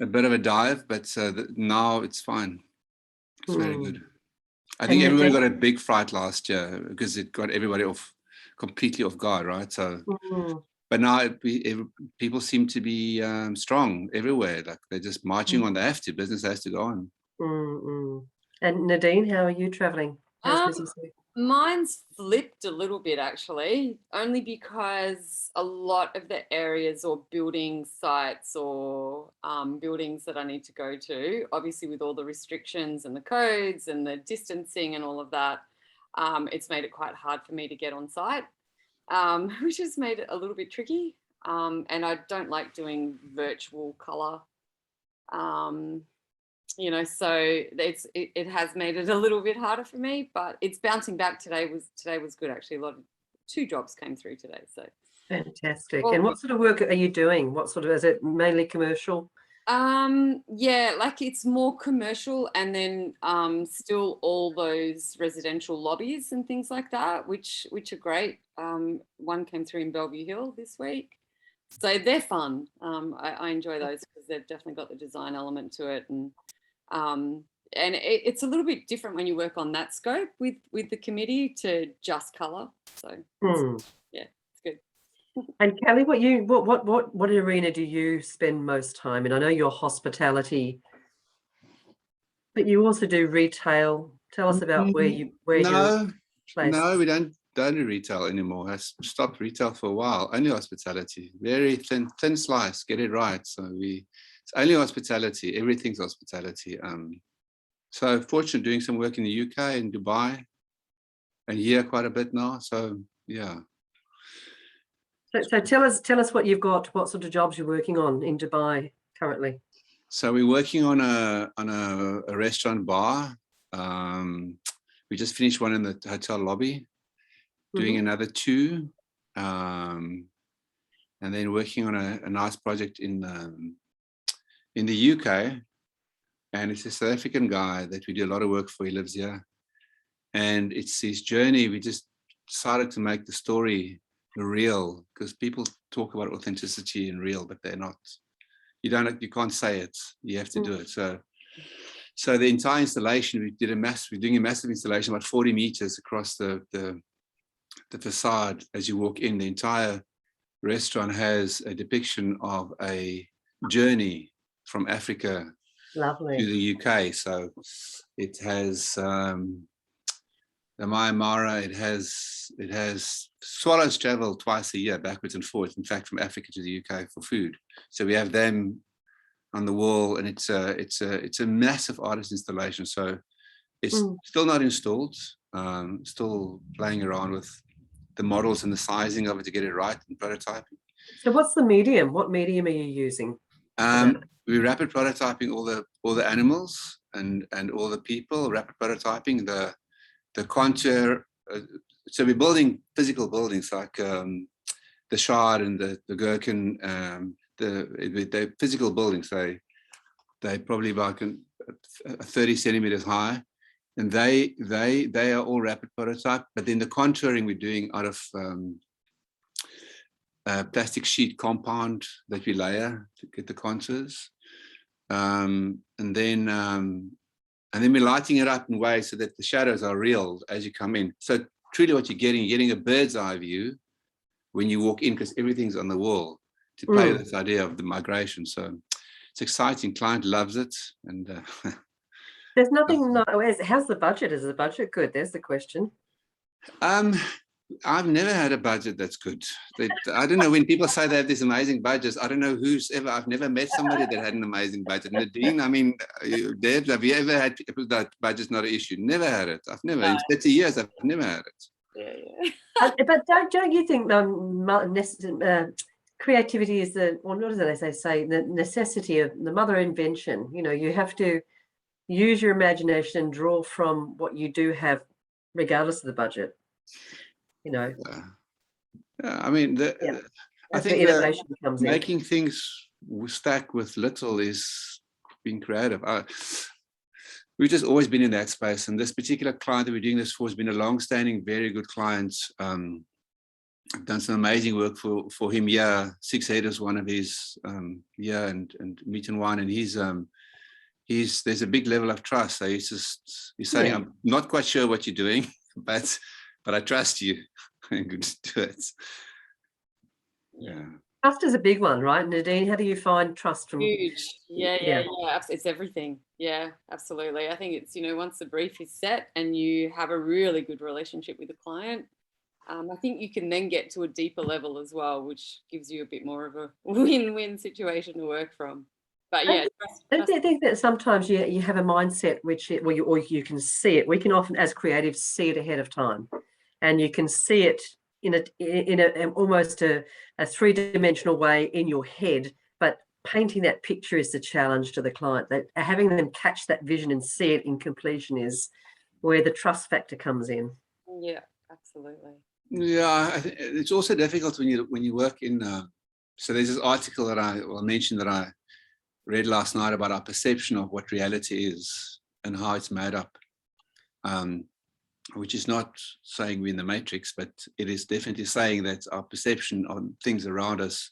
a bit of a dive, but now it's fine. It's very good. I think everybody got a big fright last year because it got everybody completely off guard, right? So, but now people seem to be strong everywhere. Like they're just marching on. They have to. Business has to go on. And Nadine, how are you traveling? Mine's flipped a little bit, actually, only because a lot of the areas or building sites or buildings that I need to go to, obviously with all the restrictions and the codes and the distancing and all of that, it's made it quite hard for me to get on site, which has made it a little bit tricky. And I don't like doing virtual colour. You know, so it has made it a little bit harder for me, but it's bouncing back. Today was good, actually. 2 jobs came through today, so fantastic. And what sort of work are you doing? What sort of, is it mainly commercial? Yeah, like it's more commercial, and then still all those residential lobbies and things like that, which are great. One came through in Bellevue Hill this week, so they're fun. I enjoy those because they've definitely got the design element to it, and it's a little bit different when you work on that scope with the committee to just colour. So yeah, it's good. And Callie, what arena do you spend most time in? I know you're hospitality, but you also do retail. Tell us about where you No, we don't do retail anymore. I stopped retail for a while. Only hospitality. Very thin slice. Get it right. So it's only hospitality. Everything's hospitality. So fortunate doing some work in the UK and Dubai, and here quite a bit now. So yeah. So tell us what you've got. What sort of jobs you're working on in Dubai currently? So we're working on a restaurant bar. We just finished one in the hotel lobby. Doing another 2, and then working on a nice project in the UK. And it's a South African guy that we do a lot of work for. He lives here, and it's his journey. We just decided to make the story real, because people talk about authenticity and real, but they're not. You can't say it. You have to do it. So the entire installation, we're doing a massive installation, about 40 meters across the facade. As you walk in, the entire restaurant has a depiction of a journey from Africa to the UK. So it has the Myanmar. It has swallows travel twice a year backwards and forwards, in fact, from Africa to the UK for food. So we have them on the wall, and it's a massive artist installation. So it's still not installed. Still playing around with the models and the sizing of it to get it right and prototyping. So what's the medium? What medium are you using? We're rapid prototyping all the animals and all the people. Rapid prototyping the contour. So we're building physical buildings like the Shard and the Gherkin. The physical buildings. They probably about 30 centimeters high. And they are all rapid prototype, but then the contouring we're doing out of plastic sheet compound that we layer to get the contours, and then we're lighting it up in ways so that the shadows are real as you come in. So truly, what you're getting a bird's eye view when you walk in, because everything's on the wall to play this idea of the migration. So it's exciting. Client loves it, and. There's nothing. How's the budget? Is the budget good? There's the question. I've never had a budget that's good. I don't know, when people say they have these amazing budgets, I don't know I've never met somebody that had an amazing budget. Nadine, I mean, Deb, have you ever had people that budget's not an issue? Never had it. I've never, in 30 years, I've never had it. But don't you think creativity is what do they say, the necessity of the mother invention? You know, you have to use your imagination and draw from what you do have, regardless of the budget. You know. I mean, I think innovation comes making things stack with little is being creative. We've just always been in that space, and this particular client that we're doing this for has been a long-standing, very good client. I've done some amazing work for him. Yeah, Six Head is one of his and Meat and Wine, and there's a big level of trust. So he's saying, I'm not quite sure what you're doing, but I trust you. I'm going to do it. Yeah. Trust is a big one, right, Nadine? How do you find trust from? Huge. Yeah. It's everything. Yeah, absolutely. I think it's, once the brief is set and you have a really good relationship with the client, I think you can then get to a deeper level as well, which gives you a bit more of a win-win situation to work from. But yeah, I think that sometimes you have a mindset or you can see it. We can often, as creatives, see it ahead of time, and you can see it in a almost a three-dimensional way in your head. But painting that picture is the challenge to the client. That having them catch that vision and see it in completion is where the trust factor comes in. Yeah, absolutely. Yeah, I think it's also difficult when you work in. So there's this article that I mentioned that I read last night about our perception of what reality is and how it's made up, which is not saying we're in the Matrix, but it is definitely saying that our perception on things around us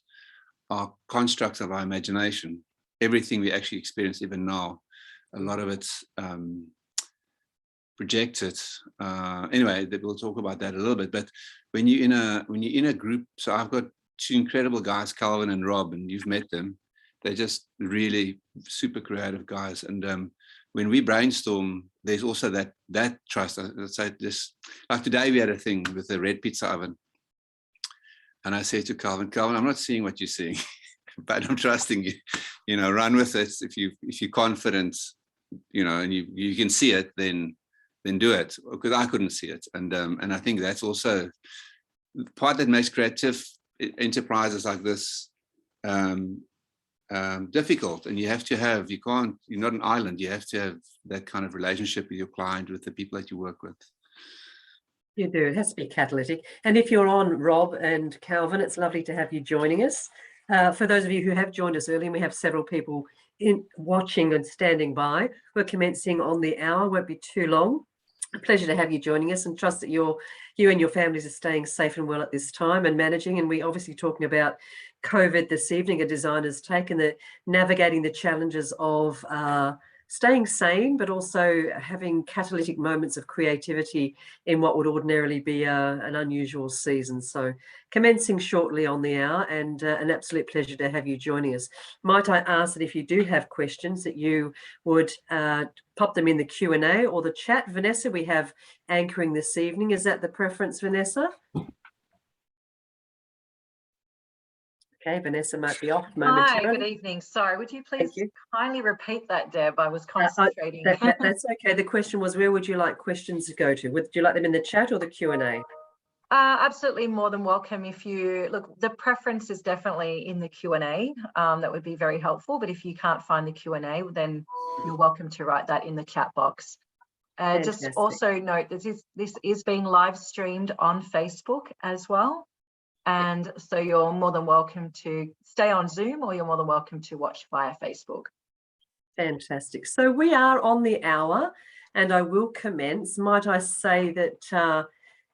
are constructs of our imagination. Everything we actually experience, even now, a lot of it's projected. Anyway, we'll talk about that a little bit. But when you're in a group, so I've got two incredible guys, Calvin and Rob, and you've met them. They're just really super creative guys. And when we brainstorm, there's also that trust. Let's say this, like today we had a thing with the red pizza oven. And I said to Calvin, I'm not seeing what you're seeing, but I'm trusting you, run with it. If you're confident, and you can see it, then do it, because I couldn't see it. And I think that's also the part that makes creative enterprises like this difficult. And you're not an island. You have to have that kind of relationship with your client, with the people that you work with. You do. It has to be catalytic. And if you're on, Rob and Calvin, it's lovely to have you joining us. For those of you who have joined us early, and we have several people watching and standing by, we're commencing on the hour. Won't be too long. A pleasure to have you joining us, and trust that you and your families are staying safe and well at this time and managing. And we're obviously talking about COVID this evening, a designer's take, and navigating the challenges of staying sane, but also having catalytic moments of creativity in what would ordinarily be an unusual season. So commencing shortly on the hour, and an absolute pleasure to have you joining us. Might I ask that if you do have questions, that you would pop them in the Q&A or the chat. Vanessa, we have anchoring this evening. Is that the preference, Vanessa? Okay, Vanessa might be off momentarily. Hi, good evening. Sorry, would you please kindly repeat that, Deb? I was concentrating. That's okay. The question was, where would you like questions to go to? Would you like them in the chat or the Q&A? Absolutely, more than welcome. If you look, the preference is definitely in the Q&A. That would be very helpful. But if you can't find the Q&A, then you're welcome to write that in the chat box. Just also note that this is being live streamed on Facebook as well. And so you're more than welcome to stay on Zoom, or you're more than welcome to watch via Facebook. Fantastic. So we are on the hour, and I will commence. Might I say that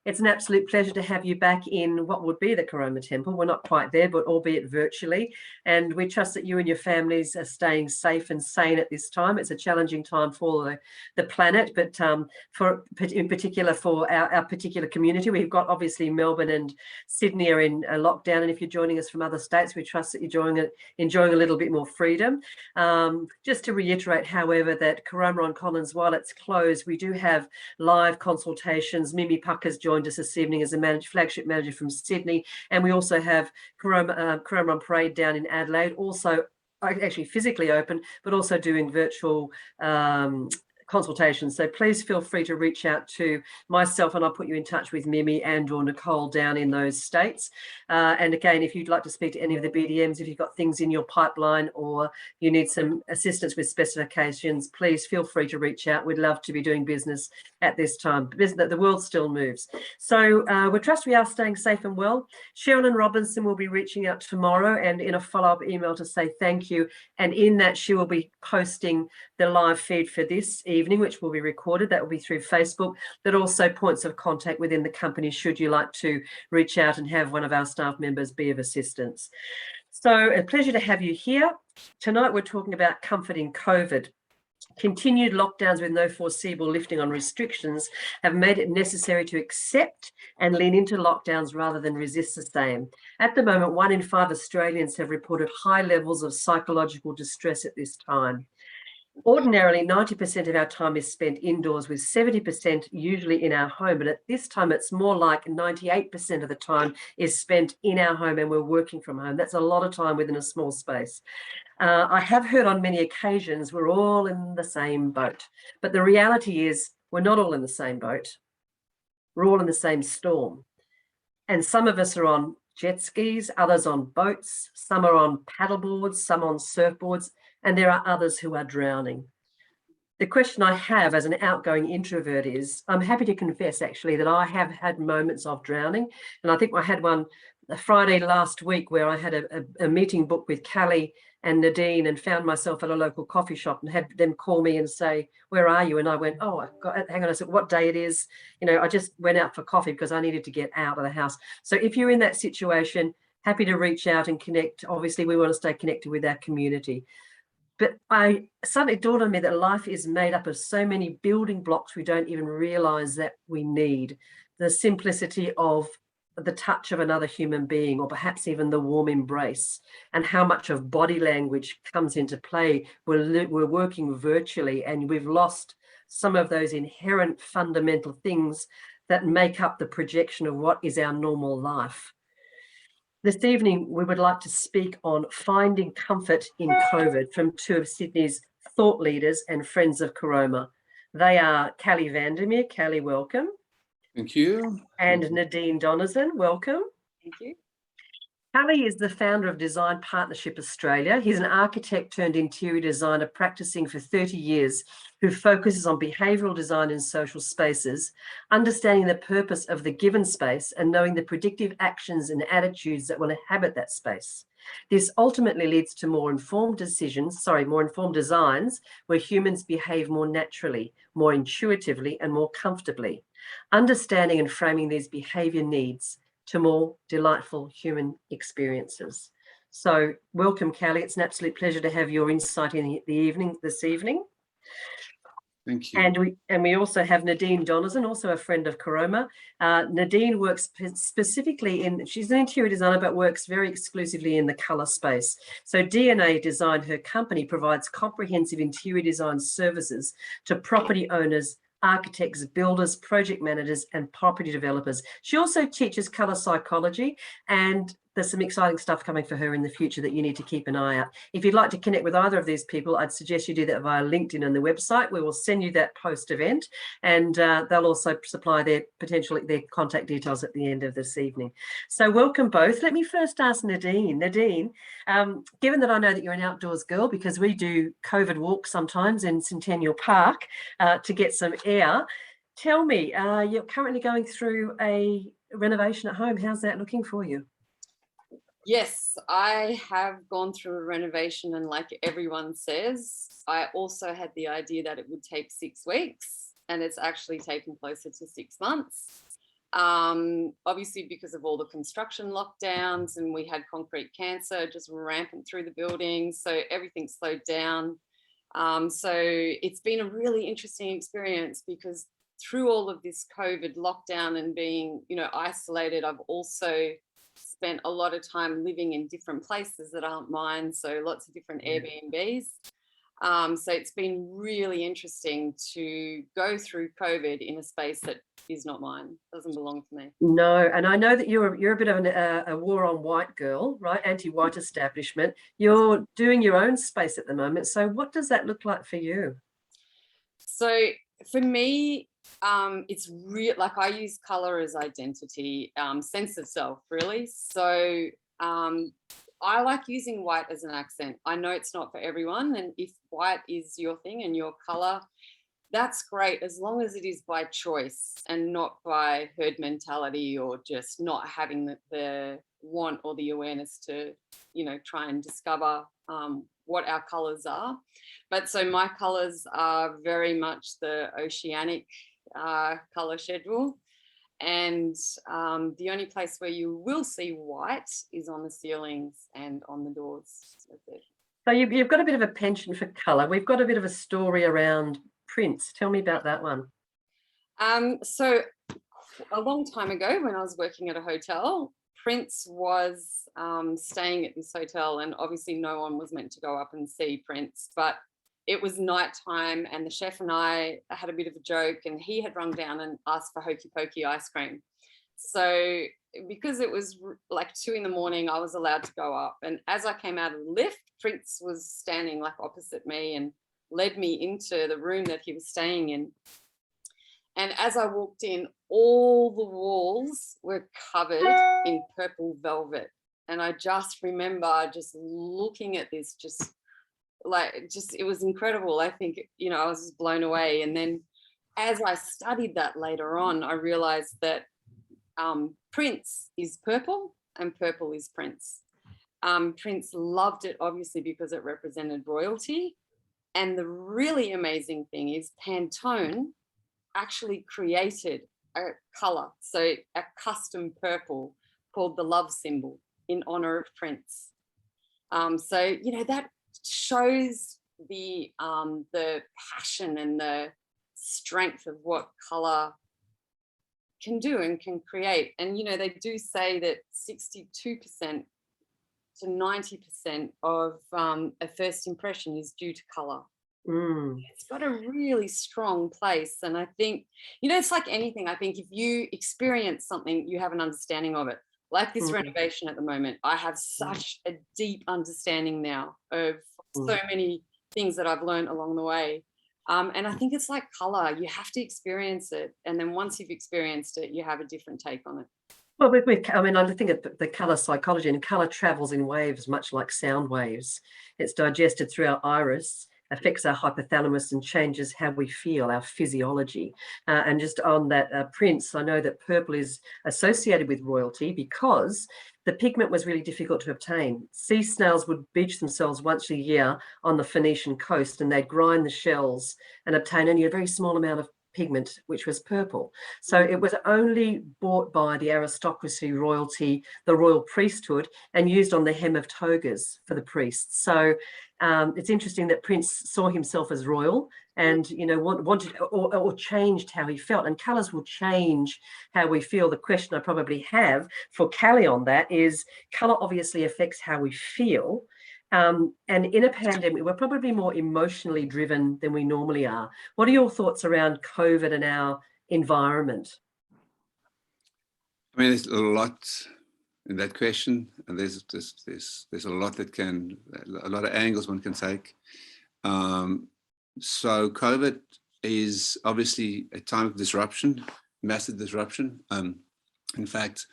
it's an absolute pleasure to have you back in what would be the Caroma Temple. We're not quite there, but albeit virtually. And we trust that you and your families are staying safe and sane at this time. It's a challenging time for the planet, but in particular for our particular community. We've got obviously Melbourne and Sydney are in lockdown. And if you're joining us from other states, we trust that you're enjoying a little bit more freedom. Just to reiterate, however, that Caroma on Collins, while it's closed, we do have live consultations. Mimi Pucker's joined us this evening as a flagship manager from Sydney, and we also have Caroma on Parade down in Adelaide, also actually physically open, but also doing virtual consultations. So please feel free to reach out to myself, and I'll put you in touch with Mimi and or Nicole down in those states. And again, if you'd like to speak to any of the BDMs, if you've got things in your pipeline or you need some assistance with specifications, please feel free to reach out. We'd love to be doing business at this time. The world still moves. So we trust we are staying safe and well. Sherilyn Robinson will be reaching out tomorrow and in a follow-up email to say thank you. And in that, she will be posting the live feed for this evening evening, which will be recorded. That will be through Facebook, but also points of contact within the company should you like to reach out and have one of our staff members be of assistance. So a pleasure to have you here. Tonight we're talking about comfort in COVID. Continued lockdowns with no foreseeable lifting on restrictions have made it necessary to accept and lean into lockdowns rather than resist the same. At the moment, 1 in 5 Australians have reported high levels of psychological distress at this time. Ordinarily, 90% of our time is spent indoors, with 70% usually in our home. But at this time, it's more like 98% of the time is spent in our home and we're working from home. That's a lot of time within a small space. I have heard on many occasions we're all in the same boat. But the reality is we're not all in the same boat. We're all in the same storm. And some of us are on jet skis, others on boats, some are on paddleboards, some on surfboards, and there are others who are drowning. The question I have as an outgoing introvert is, I'm happy to confess actually that I have had moments of drowning. And I think I had one a Friday last week where I had a meeting booked with Callie and Nadine and found myself at a local coffee shop and had them call me and say, where are you? And I went, oh, hang on, I said, what day it is? You know, I just went out for coffee because I needed to get out of the house. So if you're in that situation, happy to reach out and connect. Obviously, we want to stay connected with our community. But I suddenly dawned on me that life is made up of so many building blocks we don't even realize that we need. The simplicity of the touch of another human being, or perhaps even the warm embrace, and how much of body language comes into play. We're working virtually and we've lost some of those inherent fundamental things that make up the projection of what is our normal life. This evening, we would like to speak on finding comfort in COVID from 2 of Sydney's thought leaders and friends of Caroma. They are Callie Van der Merwe. Callie, welcome. Thank you. And Nadine Donovan, welcome. Thank you. Callie is the founder of Design Partnership Australia. He's an architect turned interior designer practicing for 30 years who focuses on behavioural design in social spaces, understanding the purpose of the given space and knowing the predictive actions and attitudes that will inhabit that space. This ultimately leads to more informed designs where humans behave more naturally, more intuitively and more comfortably. Understanding and framing these behaviour needs to more delightful human experiences. So welcome, Callie. It's an absolute pleasure to have your insight in this evening. Thank you. And we also have Nadine Donovan, also a friend of Caroma. Nadine works specifically she's an interior designer, but works very exclusively in the colour space. So DNA Design, her company, provides comprehensive interior design services to property owners, architects, builders, project managers, and property developers. She also teaches colour psychology, and there's some exciting stuff coming for her in the future that you need to keep an eye out. If you'd like to connect with either of these people, I'd suggest you do that via LinkedIn and the website. We will send you that post-event, and they'll also supply their contact details at the end of this evening. So welcome both. Let me first ask Nadine. Nadine, given that I know that you're an outdoors girl, because we do COVID walks sometimes in Centennial Park to get some air, tell me, you're currently going through a renovation at home. How's that looking for you? Yes, I have gone through a renovation, and like everyone says, I also had the idea that it would take 6 weeks, and it's actually taken closer to 6 months. Obviously because of all the construction lockdowns, and we had concrete cancer just rampant through the building, so everything slowed down. So it's been a really interesting experience, because through all of this COVID lockdown and being, isolated, I've also spent a lot of time living in different places that aren't mine, so lots of different Airbnbs. So it's been really interesting to go through COVID in a space that is not mine, doesn't belong to me. No, and I know that you're a bit of a war on white girl, right? Anti-white establishment. You're doing your own space at the moment. So what does that look like for you? So for me, it's real. Like, I use color as identity, sense of self, really. So I like using white as an accent. I know it's not for everyone, and if white is your thing and your color, that's great, as long as it is by choice and not by herd mentality or just not having the want or the awareness to, you know, try and discover what our colors are. But so my colors are very much the oceanic color schedule. And the only place where you will see white is on the ceilings and on the doors. That's it. So you've got a bit of a penchant for colour. We've got a bit of a story around prints. Tell me about that one. So a long time ago, when I was working at a hotel, Prince was staying at this hotel, and obviously no one was meant to go up and see Prince, but it was nighttime, and the chef and I had a bit of a joke, and he had rung down and asked for hokey pokey ice cream. So because it was like 2 a.m, I was allowed to go up, and as I came out of the lift, Prince was standing like opposite me and led me into the room that he was staying in. And as I walked in, all the walls were covered in purple velvet. And I just remember just looking at this, it was incredible. I think, you know, I was just blown away. And then as I studied that later on, I realized that Prince is purple and purple is Prince. Prince loved it, obviously, because it represented royalty. And the really amazing thing is Pantone actually created a color, so a custom purple called the love symbol in honor of Prince. So, you know, that shows the passion and the strength of what color can do and can create. And, you know, they do say that 62% to 90% of a first impression is due to color. It's got a really strong place. And I think, you know, it's like anything. I think if you experience something, you have an understanding of it. Like this renovation at the moment, I have such a deep understanding now of so many things that I've learned along the way. And I think it's like color. You have to experience it. And then once you've experienced it, you have a different take on it. Well, I mean, I think of the colour psychology, and colour travels in waves, much like sound waves. It's digested through our iris, affects our hypothalamus, and changes how we feel, our physiology. And just on that Prince, I know that purple is associated with royalty because the pigment was really difficult to obtain. Sea snails would beach themselves once a year on the Phoenician coast, and they'd grind the shells and obtain only a very small amount of pigment, which was purple. So it was only bought by the aristocracy, royalty, the royal priesthood, and used on the hem of togas for the priests. So it's interesting that Prince saw himself as royal and, you know, wanted or changed how he felt. And colours will change how we feel. The question I probably have for Callie on that is, colour obviously affects how we feel. And in a pandemic, we're probably more emotionally driven than we normally are. What are your thoughts around COVID and our environment? I mean, there's a lot in that question, and there's a lot a lot of angles one can take. So COVID is obviously a time of disruption, massive disruption. In fact,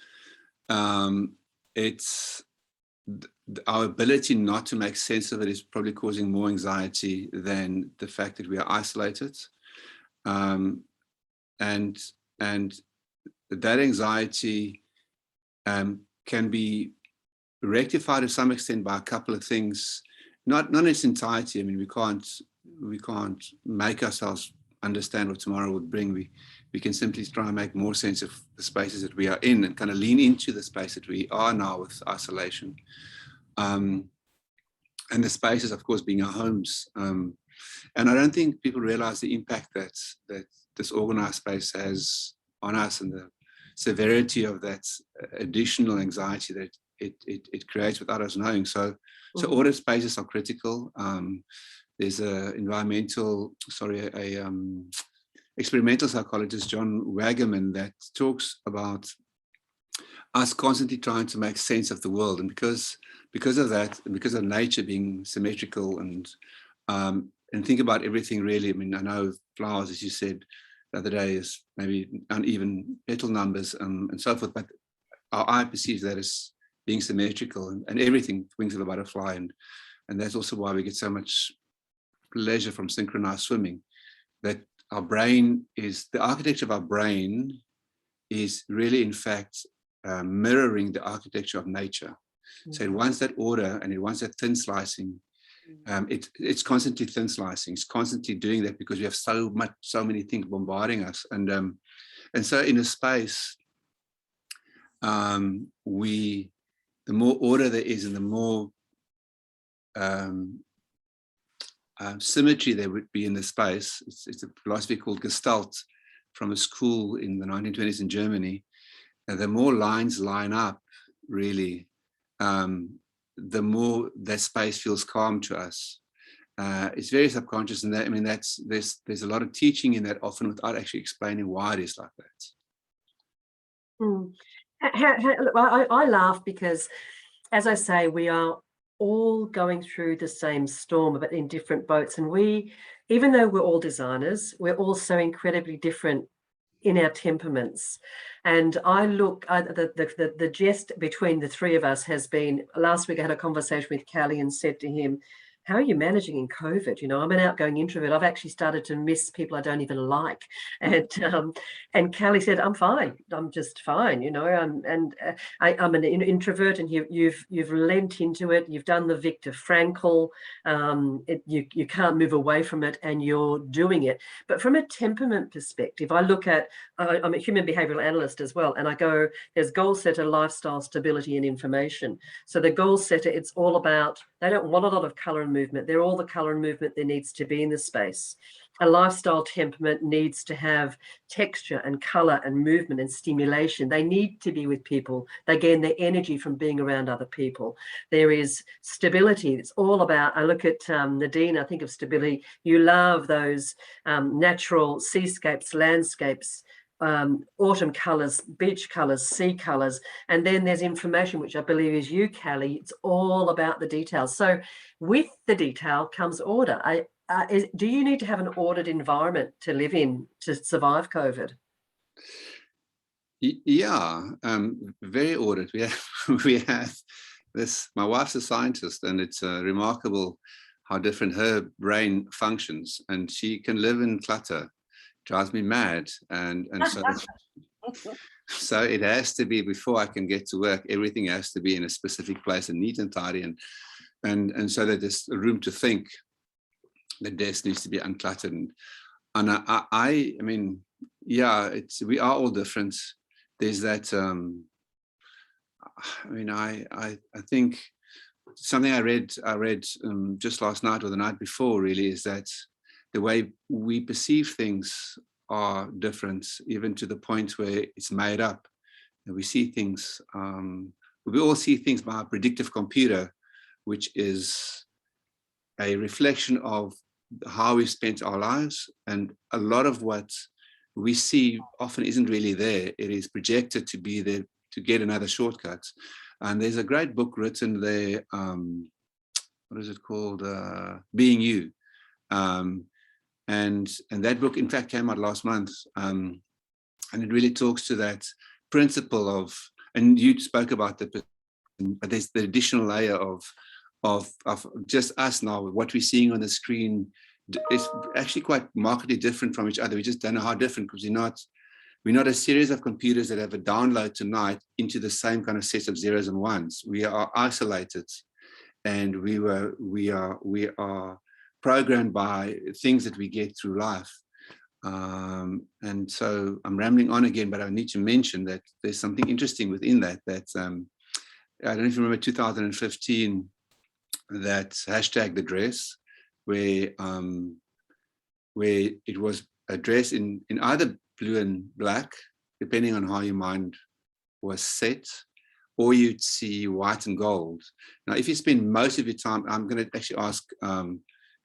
it's our ability not to make sense of it is probably causing more anxiety than the fact that we are isolated. And that anxiety can be rectified to some extent by a couple of things, not in its entirety. I mean, we can't make ourselves understand what tomorrow would bring. We can simply try and make more sense of the spaces that we are in and kind of lean into the space that we are now with isolation. And the spaces, of course, being our homes. And I don't think people realize the impact that this organized space has on us and the severity of that additional anxiety that it creates without us knowing. So audit spaces are critical. There's experimental psychologist, John Wagaman, that talks about us constantly trying to make sense of the world. And because of that, and because of nature being symmetrical and think about everything really. I mean, I know flowers, as you said the other day, is maybe uneven petal numbers and so forth, but our eye perceives that as being symmetrical and everything, wings of a butterfly. And that's also why we get so much pleasure from synchronized swimming, that our brain is, the architecture of our brain is really, in fact, mirroring the architecture of nature. So it wants that order and it wants that thin slicing. It's constantly thin slicing. It's constantly doing that because we have so many things bombarding us. And so in a space, the more order there is and the more symmetry there would be in the space. It's a philosophy called Gestalt from a school in the 1920s in Germany. And the more lines line up, really, the more that space feels calm to us. It's very subconscious, and that, I mean, there's a lot of teaching in that, often without actually explaining why it is like that. I laugh because, as I say, we are all going through the same storm, but in different boats. And even though we're all designers, we're also incredibly different in our temperaments. And I look, the jest between the three of us has been, last week I had a conversation with Callie and said to him, how are you managing in COVID? You know, I'm an outgoing introvert. I've actually started to miss people I don't even like. And Callie said, I'm fine. I'm just fine. You know, I'm an introvert, and you've lent into it. You've done the Viktor Frankl. You can't move away from it, and you're doing it. But from a temperament perspective, I look at, I'm a human behavioral analyst as well, and I go, there's goal setter, lifestyle, stability, and information. So the goal setter, it's all about, they don't want a lot of color and movement. They're all the color and movement there needs to be in the space. A lifestyle temperament needs to have texture and color and movement and stimulation. They need to be with people. They gain their energy from being around other people. There is stability. It's all about, I look at Nadine, I think of stability. You love those natural seascapes, landscapes, autumn colours, beach colours, sea colours, and then there's information, which I believe is you, Callie. It's all about the details. So with the detail comes order. Do you need to have an ordered environment to live in to survive COVID? Yeah, very ordered. We have this. My wife's a scientist, and it's remarkable how different her brain functions, and she can live in clutter. Drives me mad, and so so it has to be, before I can get to work, everything has to be in a specific place and neat and tidy, and so that there's room to think. The desk needs to be uncluttered, and I mean, yeah, we are all different. There's that. I mean, I think something I read just last night or the night before really is that the way we perceive things are different, even to the point where it's made up. And we see things, we all see things by a predictive computer, which is a reflection of how we spent our lives. And a lot of what we see often isn't really there. It is projected to be there to get another shortcut. And there's a great book written there, what is it called? Being You. And that book, in fact, came out last month, and it really talks to that principle of, and you spoke about but there's the additional layer of just us now. What we're seeing on the screen is actually quite markedly different from each other. We just don't know how different, because we're not a series of computers that have a download tonight into the same kind of set of zeros and ones. We are isolated, and we are programmed by things that we get through life. And so I'm rambling on again, but I need to mention that there's something interesting within that, I don't know if you remember 2015, that hashtag the dress, where it was a dress in either blue and black, depending on how your mind was set, or you'd see white and gold. Now, if you spend most of your time, I'm going to actually ask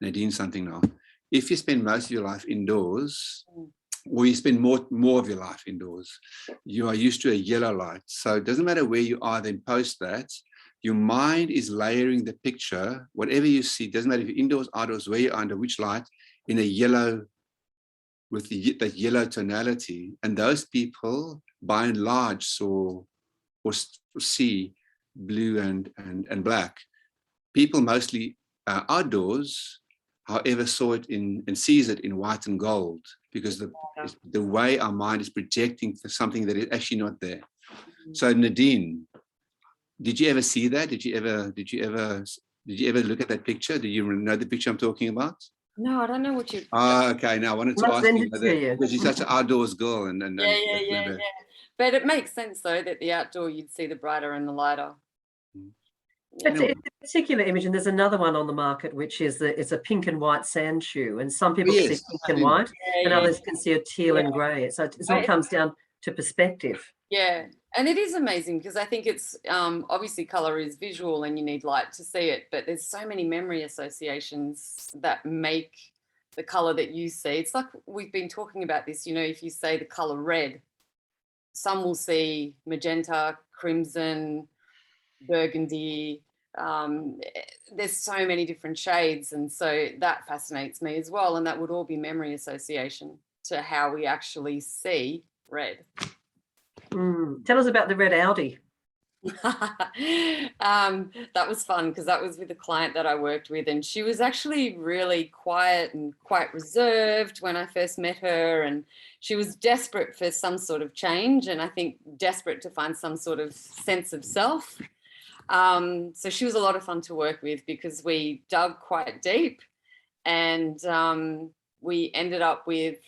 Nadine something now. If you spend most of your life indoors, or you spend more of your life indoors, you are used to a yellow light. So it doesn't matter where you are, then post that. Your mind is layering the picture. Whatever you see, doesn't matter if you're indoors, outdoors, where you're under which light, in a yellow, with that yellow tonality. And those people, by and large, saw or see blue and black. People mostly outdoors, however, saw it and sees it in white and gold, because the way our mind is projecting for something that is actually not there. So Nadine, did you ever see that? Did you ever look at that picture? Do you know the picture I'm talking about? No, I don't know what you. Okay. Now I wanted to I'll ask send you it to whether, you. because you're such an outdoors girl, and Yeah. But it makes sense though that the outdoor you'd see the brighter and the lighter. It's a particular image, and there's another one on the market, which is it's a pink and white sand shoe, and some people can see pink and white, and others can see a teal and grey. So it all comes down to perspective. Yeah, and it is amazing because I think it's obviously colour is visual and you need light to see it, but there's so many memory associations that make the colour that you see. It's like we've been talking about this, you know, if you say the colour red, some will see magenta, crimson, burgundy. There's so many different shades, and so that fascinates me as well, and that would all be memory association to how we actually see red. Tell us about the red Audi. That was fun because that was with a client that I worked with, and she was actually really quiet and quite reserved when I first met her, and she was desperate for some sort of change, and I think desperate to find some sort of sense of self. So she was a lot of fun to work with because we dug quite deep, and we ended up with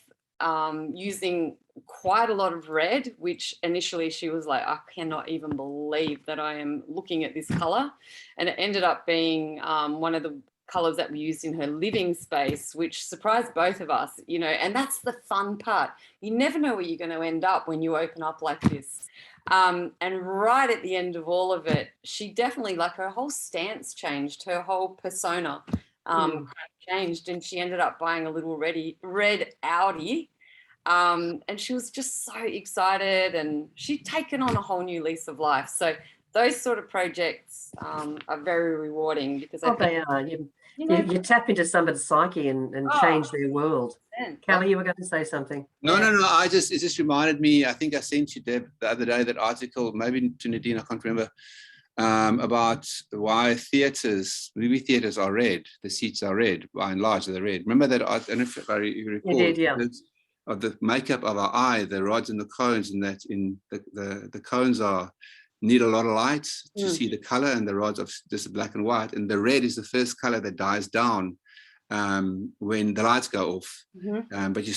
using quite a lot of red, which initially she was like, I cannot even believe that I am looking at this color. And it ended up being one of the colors that we used in her living space, which surprised both of us, you know, and that's the fun part. You never know where you're going to end up when you open up like this. And right at the end of all of it, she definitely, like, her whole stance changed, her whole persona changed, and she ended up buying a little red Audi. And she was just so excited, and she'd taken on a whole new lease of life. So those sort of projects are very rewarding because I think, they are. You tap into somebody's psyche and change their world. Callie, you were going to say something. No. It just reminded me. I think I sent you, Deb, the other day that article, maybe to Nadine, I can't remember, about why movie theaters are red. The seats are red, by and large, they're red. Remember that? I don't know if you recall. You did, yeah. Of the makeup of our eye, the rods and the cones, and that in the cones need a lot of light to see the color, and the rods of just black and white, and the red is the first color that dies down when the lights go off. But you're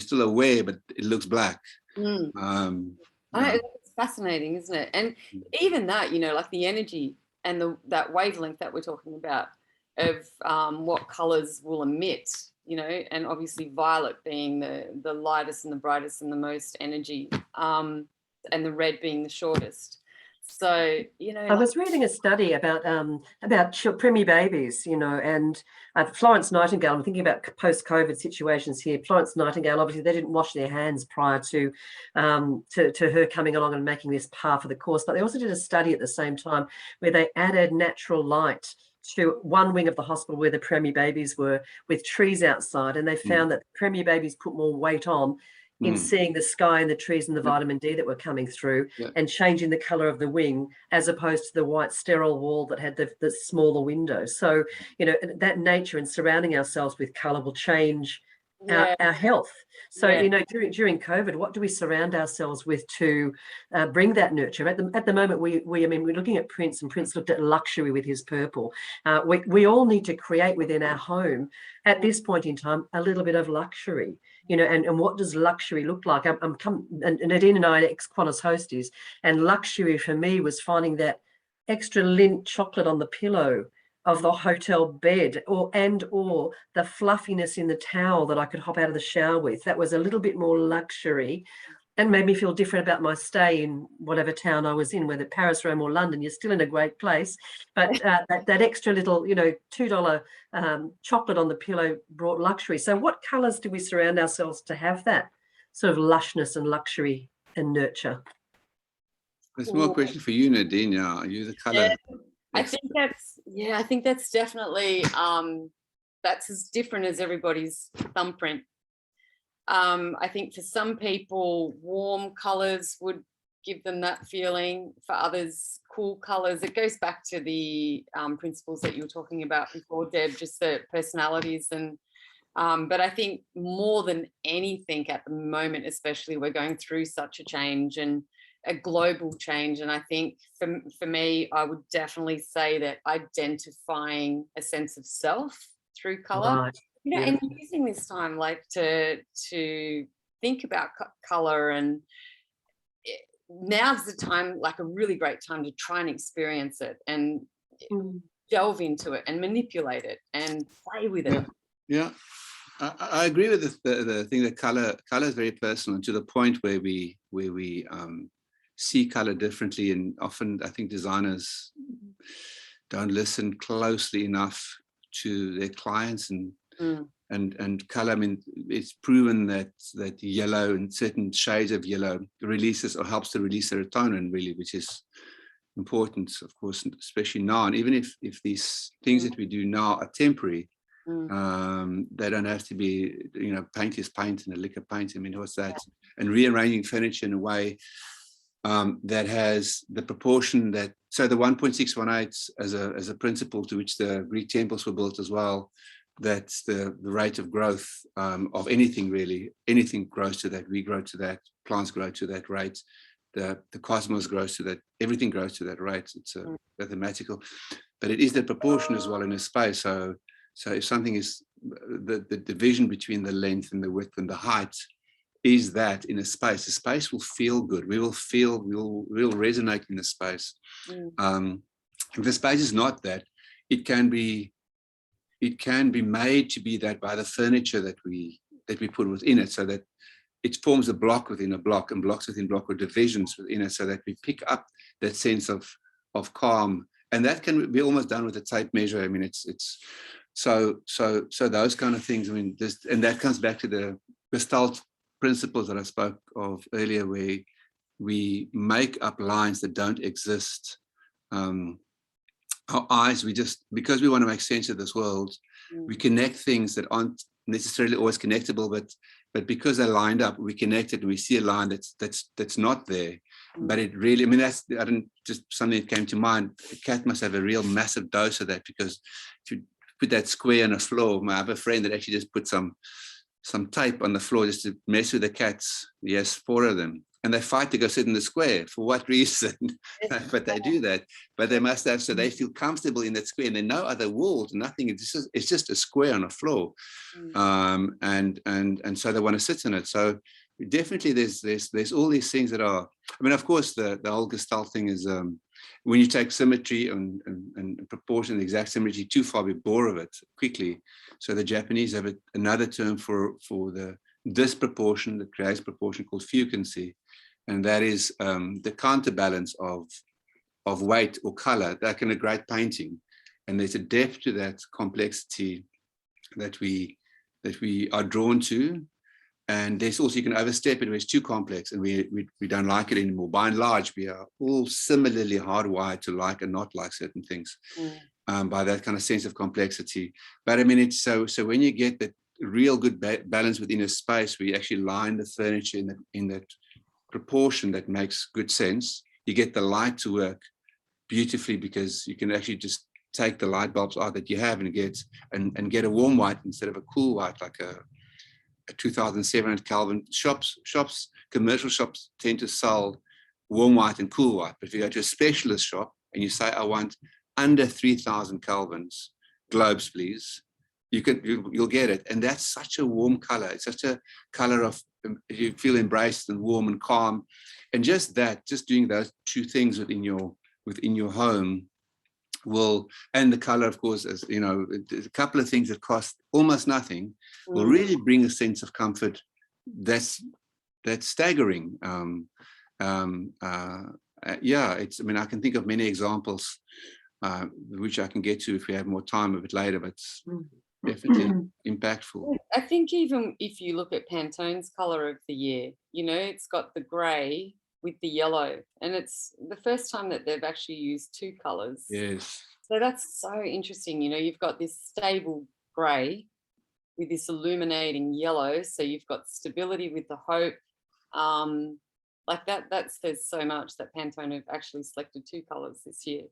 still aware, but it looks black. It's fascinating, isn't it? And even that, you know, like the energy and that wavelength that we're talking about of what colors will emit, you know, and obviously violet being the lightest and the brightest and the most energy, and the red being the shortest. So, you know, I was reading a study about preemie babies, you know, and Florence Nightingale. I'm thinking about post-COVID situations here. Florence Nightingale, obviously, they didn't wash their hands prior to her coming along and making this part of the course. But they also did a study at the same time where they added natural light to one wing of the hospital where the preemie babies were, with trees outside, and they found that preemie babies put more weight on in seeing the sky and the trees and the vitamin D that were coming through, and changing the colour of the wing, as opposed to the white sterile wall that had the smaller window. So, you know, that nature and surrounding ourselves with colour will change our health. So, you know, during COVID, what do we surround ourselves with to bring that nurture? At the moment, we're looking at Prince, and Prince looked at luxury with his purple. We all need to create within our home at this point in time a little bit of luxury, you know, and what does luxury look like? And Nadine and I are ex-Qantas hosties, and luxury for me was finding that extra lint chocolate on the pillow of the hotel bed, or the fluffiness in the towel that I could hop out of the shower with. That was a little bit more luxury, and made me feel different about my stay in whatever town I was in, whether Paris, Rome or London. You're still in a great place, but that extra little, you know, $2 chocolate on the pillow brought luxury. So what colours do we surround ourselves to have that sort of lushness and luxury and nurture? There's more question for you, Nadine. Are you the colour? I think that's definitely that's as different as everybody's thumbprint. I think for some people, warm colours would give them that feeling. For others, cool colours. It goes back to the principles that you were talking about before, Deb, just the personalities. And but I think more than anything at the moment, especially, we're going through such a change, and a global change. And I think for me, I would definitely say that identifying a sense of self through color, Right. you know, Yeah. and using this time like to think about color. And now's the time, like a really great time to try and experience it and delve into it and manipulate it and play with it. Yeah. I agree with the thing that color is very personal, and to the point where we see color differently, and often I think designers don't listen closely enough to their clients and color. I mean, it's proven that yellow and certain shades of yellow releases or helps to release serotonin, really, which is important, of course, especially now. And even if these things that we do now are temporary, they don't have to be, you know, paint is paint and a liquor paint. I mean, what's that? And rearranging furniture in a way that has the proportion that, so the 1.618 as a principle to which the Greek temples were built as well, that's the rate of growth of anything, really. Anything grows to that. We grow to that. Plants grow to that rate. The cosmos grows to that. Everything grows to that rate. It's mathematical, but it is the proportion as well in a space. So if something is the division between the length and the width and the height is that in a space, the space will feel good. We'll resonate in the space. If the space is not that, it can be made to be that by the furniture that we put within it, so that it forms a block within a block, and blocks within block, or divisions within it, so that we pick up that sense of calm. And that can be almost done with a tape measure. I mean, it's so those kind of things. I mean, and that comes back to the Gestalt principles that I spoke of earlier, where we make up lines that don't exist. Our eyes, because we want to make sense of this world, we connect things that aren't necessarily always connectable, but because they're lined up, we connect it and we see a line that's not there. But it really, I mean, just something that came to mind. A cat must have a real massive dose of that, because if you put that square on the floor, I have a friend that actually just put some tape on the floor just to mess with the cats. He has 4 of them, and they fight to go sit in the square. For what reason? But they do that. But they must have, so they feel comfortable in that square, and there are no other walls, nothing. It's just a square on a floor, and so they want to sit in it. So definitely, there's all these things that are. I mean, of course, the whole Gestalt thing is when you take symmetry and proportion, the exact symmetry too far, we bore of it quickly. So the Japanese have another term for the disproportion that creates proportion, called fugency, and that is the counterbalance of weight or color, like in a great painting. And there's a depth to that complexity that we are drawn to. And there's also, you can overstep it when it's too complex, and we don't like it anymore. By and large, we are all similarly hardwired to like and not like certain things by that kind of sense of complexity. But I mean, it's so when you get that real good balance within a space, where you actually line the furniture in that proportion that makes good sense, you get the light to work beautifully, because you can actually just take the light bulbs out that you have and get a warm white instead of a cool white, like a 2700 Kelvin. Commercial shops tend to sell warm white and cool white. But if you go to a specialist shop and you say, I want under 3000 Kelvins globes, please, you'll get it. And that's such a warm color. It's such a color of, you feel embraced and warm and calm. And just doing those 2 things within your home will, and the color, of course, as you know, a couple of things that cost almost nothing will really bring a sense of comfort that's staggering. It's, I mean, I can think of many examples which I can get to if we have more time a bit later, but it's definitely impactful. I think even if you look at Pantone's color of the year, you know, it's got the gray with the yellow, and it's the first time that they've actually used 2 colors. Yes. So that's so interesting. You know, you've got this stable gray with this illuminating yellow, so you've got stability with the hope. Like that says so much, that Pantone have actually selected 2 colors this year.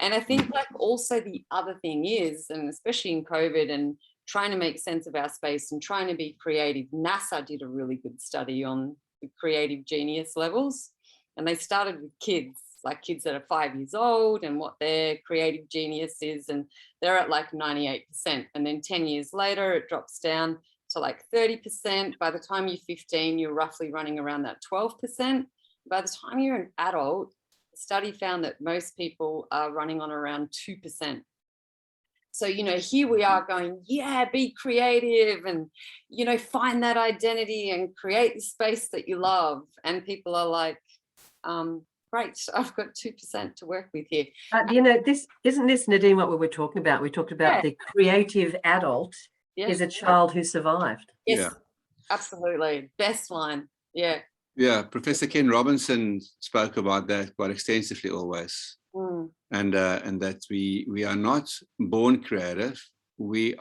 And I think, like, also the other thing is, and especially in COVID and trying to make sense of our space and trying to be creative, NASA did a really good study on the creative genius levels. And they started with kids, like kids that are 5 years old and what their creative genius is. And they're at like 98%. And then 10 years later, it drops down to like 30%. By the time you're 15, you're roughly running around that 12%. By the time you're an adult, the study found that most people are running on around 2%. So, you know, here we are going, yeah, be creative and, you know, find that identity and create the space that you love. And people are like, great, I've got 2% to work with here. You know, isn't this, Nadine, what we were talking about? We talked about the creative adult is a child who survived. Yes, Yeah. Absolutely. Best line. Yeah. Yeah, Professor Ken Robinson spoke about that quite extensively always. And that we are not born creative, we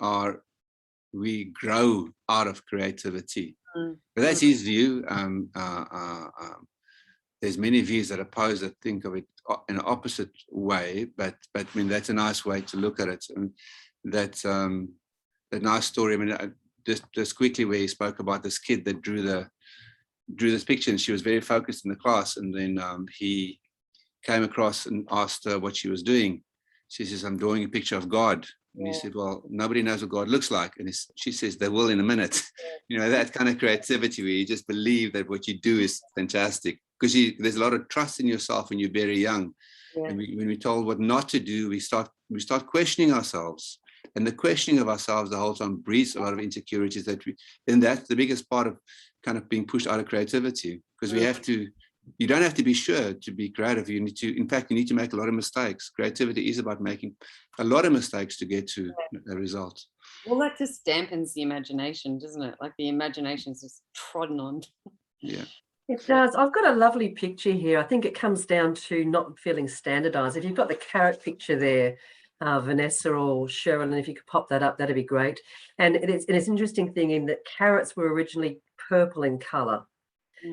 grow out of creativity. But that's his view. There's many views that oppose that, think of it in an opposite way, but I mean that's a nice way to look at it. And that's a nice story. I mean, just quickly, where he spoke about this kid that drew this picture, and she was very focused in the class, and then he came across and asked her what she was doing. She says, "I'm drawing a picture of God." And he said, "Well, nobody knows what God looks like." And she says, "They will in a minute." You know, that kind of creativity where you just believe that what you do is fantastic, because there's a lot of trust in yourself when you're very young. And when we're told what not to do, we start questioning ourselves. And the questioning of ourselves the whole time breeds a lot of insecurities that's the biggest part of kind of being pushed out of creativity, because you don't have to be sure to be creative. You need to make a lot of mistakes. Creativity is about making a lot of mistakes to get to a result. Well, that just dampens the imagination, doesn't it? Like the imagination is just trodden on. Yeah. It does. I've got a lovely picture here. I think it comes down to not feeling standardized. If you've got the carrot picture there, Vanessa or Cheryl, if you could pop that up, that'd be great. And it's an interesting thing in that carrots were originally purple in color.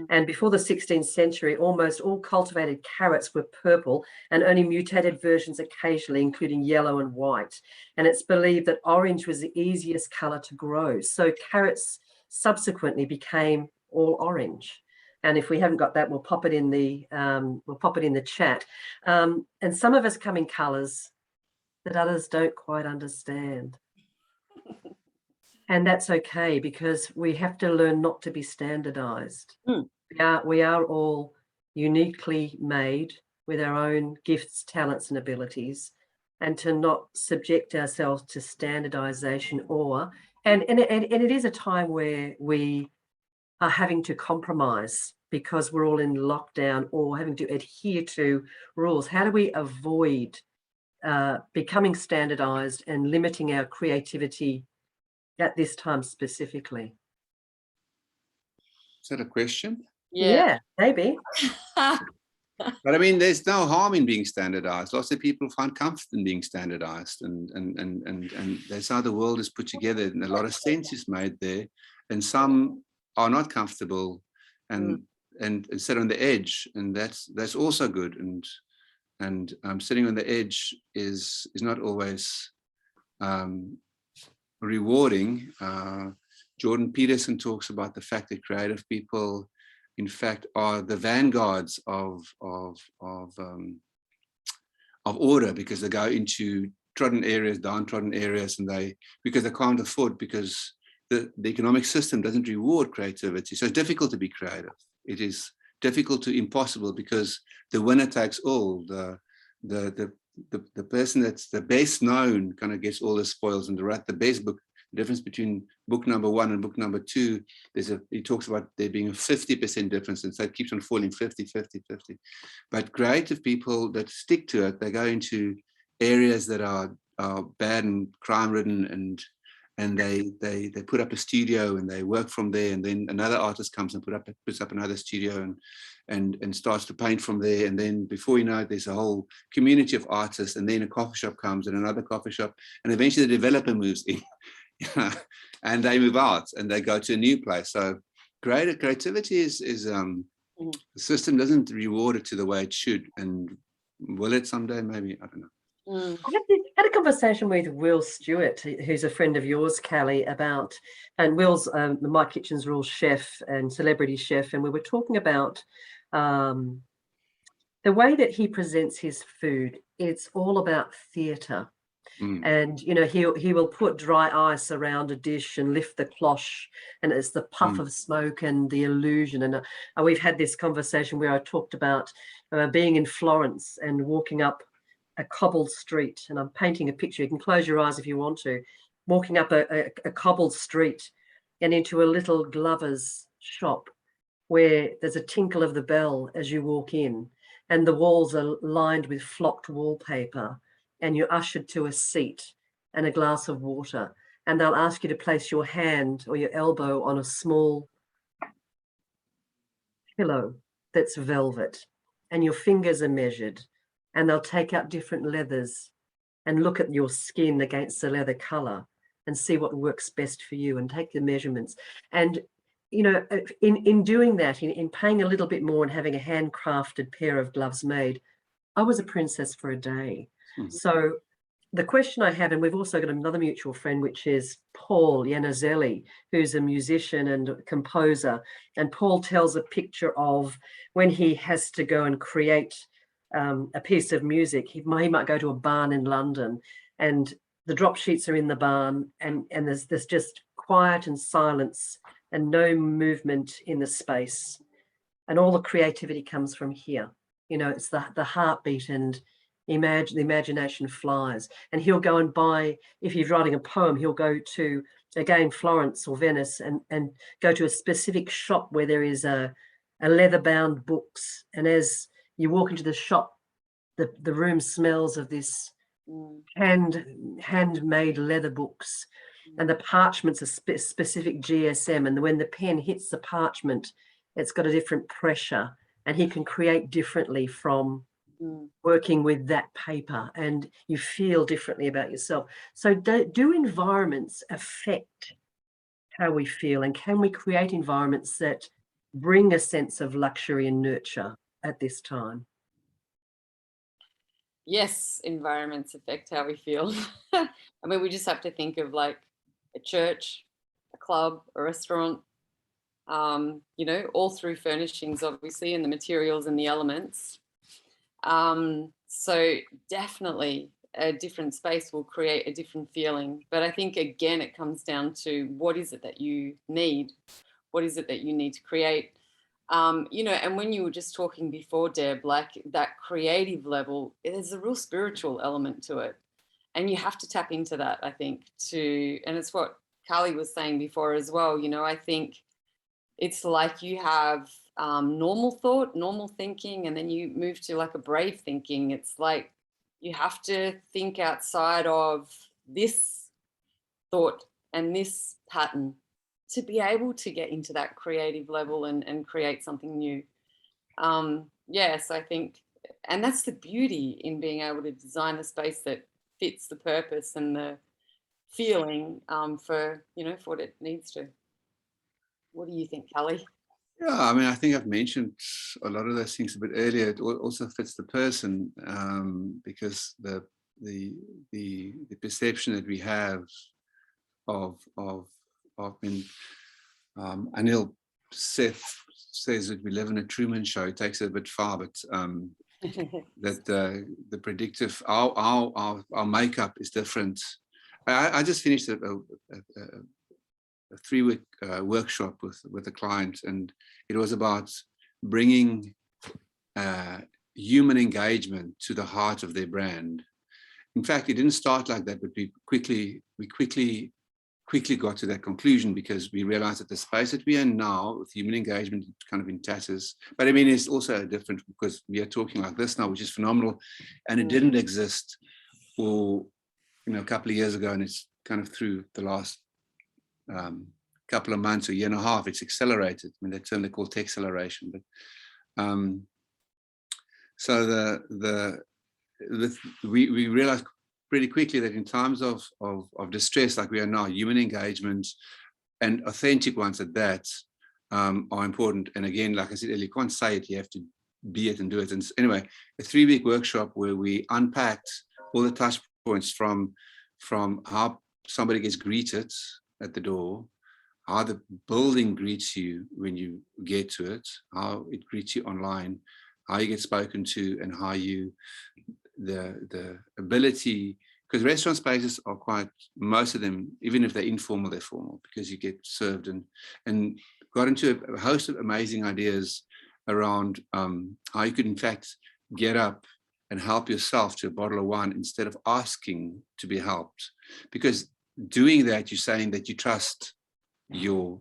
And before the 16th century, almost all cultivated carrots were purple, and only mutated versions occasionally, including yellow and white. And it's believed that orange was the easiest color to grow. So carrots subsequently became all orange. And if we haven't got that, we'll pop it in the chat. And some of us come in colors that others don't quite understand. And that's okay, because we have to learn not to be standardized. We are all uniquely made with our own gifts, talents, and abilities, and to not subject ourselves to standardization and it is a time where we are having to compromise because we're all in lockdown or having to adhere to rules. How do we avoid becoming standardized and limiting our creativity at this time specifically? Is that a question? Yeah, maybe. But I mean, there's no harm in being standardized. Lots of people find comfort in being standardized, and that's how the world is put together, and a lot of sense is made there. And some are not comfortable and sit on the edge, and that's also good. And sitting on the edge is not always rewarding. Jordan Peterson talks about the fact that creative people, in fact, are the vanguards of order, because they go into trodden areas, downtrodden areas, and because they can't afford, because the economic system doesn't reward creativity. So it's difficult to be creative. It is difficult to impossible, because the winner takes all. The person that's the best known kind of gets all the spoils, and to write the best book. The difference between book number 1 and book number 2, he talks about there being a 50% difference, and so it keeps on falling 50, 50, 50. But creative people that stick to it, they go into areas that are bad and crime-ridden, and they put up a studio and they work from there, and then another artist comes and puts up another studio and starts to paint from there, and then before you know it, there's a whole community of artists, and then a coffee shop comes and another coffee shop, and eventually the developer moves in. And they move out and they go to a new place. So creativity is the system doesn't reward it to the way it should, and will it someday? Maybe, I don't know. I had a conversation with Will Stewart, who's a friend of yours, Callie, and Will's My Kitchen's Rules chef and celebrity chef, and we were talking about the way that he presents his food, it's all about theatre. And he will put dry ice around a dish and lift the cloche, and it's the puff of smoke and the illusion. And we've had this conversation where I talked about being in Florence and walking up a cobbled street, and I'm painting a picture. You can close your eyes if you want to. Walking up a cobbled street and into a little glover's shop where there's a tinkle of the bell as you walk in, and the walls are lined with flocked wallpaper, and you're ushered to a seat and a glass of water, and they'll ask you to place your hand or your elbow on a small pillow that's velvet, and your fingers are measured, and they'll take out different leathers and look at your skin against the leather color and see what works best for you and take the measurements. And in doing that, in paying a little bit more and having a handcrafted pair of gloves made, I was a princess for a day. So the question I have, and we've also got another mutual friend, which is Paul Yanazelli, who's a musician and composer. And Paul tells a picture of when he has to go and create a piece of music. He might go to a barn in London, and the drop sheets are in the barn, and there's just quiet and silence and no movement in the space. And all the creativity comes from here. It's the heartbeat, and the imagination flies. And he'll go and buy, if he's writing a poem, he'll go to, again, Florence or Venice, and go to a specific shop where there is a leather-bound books. And as you walk into the shop, the room smells of this handmade leather books, and the parchment's a specific GSM, and when the pen hits the parchment, it's got a different pressure, and he can create differently from working with that paper, and you feel differently about yourself. So do environments affect how we feel, and can we create environments that bring a sense of luxury and nurture at this time? Yes, environments affect how we feel. I mean, we just have to think of like a church, a club, a restaurant, all through furnishings, obviously, and the materials and the elements. So definitely a different space will create a different feeling. But I think, again, it comes down to what is it that you need? What is it that you need to create? And when you were just talking before, Deb, like that creative level, there's a real spiritual element to it. And you have to tap into that, I think, and it's what Callie was saying before as well. I think it's like you have normal thought, normal thinking, and then you move to like a brave thinking. It's like you have to think outside of this thought and this pattern to be able to get into that creative level and create something new. Yes, I think, and that's the beauty in being able to design a space that fits the purpose and the feeling for what it needs to. What do you think, Callie? Yeah, I mean, I think I've mentioned a lot of those things a bit earlier. It also fits the person, because the perception that we have of Anil Seth says that we live in a Truman Show. It takes it a bit far, but that the predictive, our makeup is different. I just finished a 3-week workshop with a client, and it was about bringing human engagement to the heart of their brand. In fact, it didn't start like that, but we quickly got to that conclusion, because we realized that the space that we are in now with human engagement is kind of in tatters. But I mean, it's also different because we are talking like this now, which is phenomenal, and it didn't exist for a couple of years ago, and it's kind of through the last couple of months or year and a half, it's accelerated. I mean, that's term they call tech acceleration. But so we realized pretty quickly that in times of distress like we are now, human engagement, and authentic ones at that, are important. And again, like I said earlier, you can't say it, you have to be it and do it. And anyway, a 3-week workshop where we unpacked all the touch points from how somebody gets greeted at the door, how the building greets you when you get to it, how it greets you online, how you get spoken to, and how you, the ability, because restaurant spaces are quite, most of them, even if they're informal, they're formal, because you get served, and got into a host of amazing ideas around how you could in fact get up and help yourself to a bottle of wine instead of asking to be helped. Because doing that, you're saying that you trust your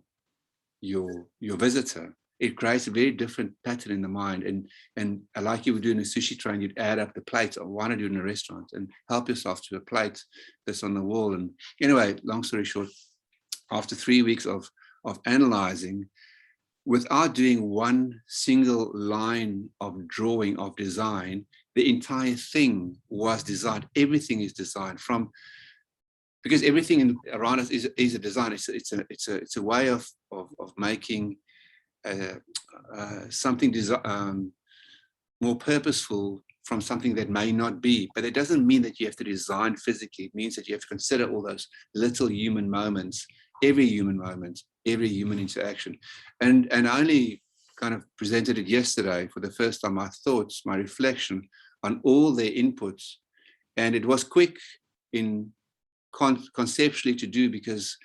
visitor. It creates a very different pattern in the mind. And like you would do in a sushi train, you'd add up the plates of why not do it in a restaurant and help yourself to a plate that's on the wall. And anyway, long story short, after 3 weeks of analyzing, without doing one single line of drawing of design, the entire thing was designed. Everything is designed from, because everything around us is a design. It's a way of making something more purposeful from something that may not be. But it doesn't mean that you have to design physically. It means that you have to consider all those little human moments, every human moment, every human interaction. And I only kind of presented it yesterday for the first time, my thoughts, my reflection on all their inputs. And it was quick in conceptually to do, because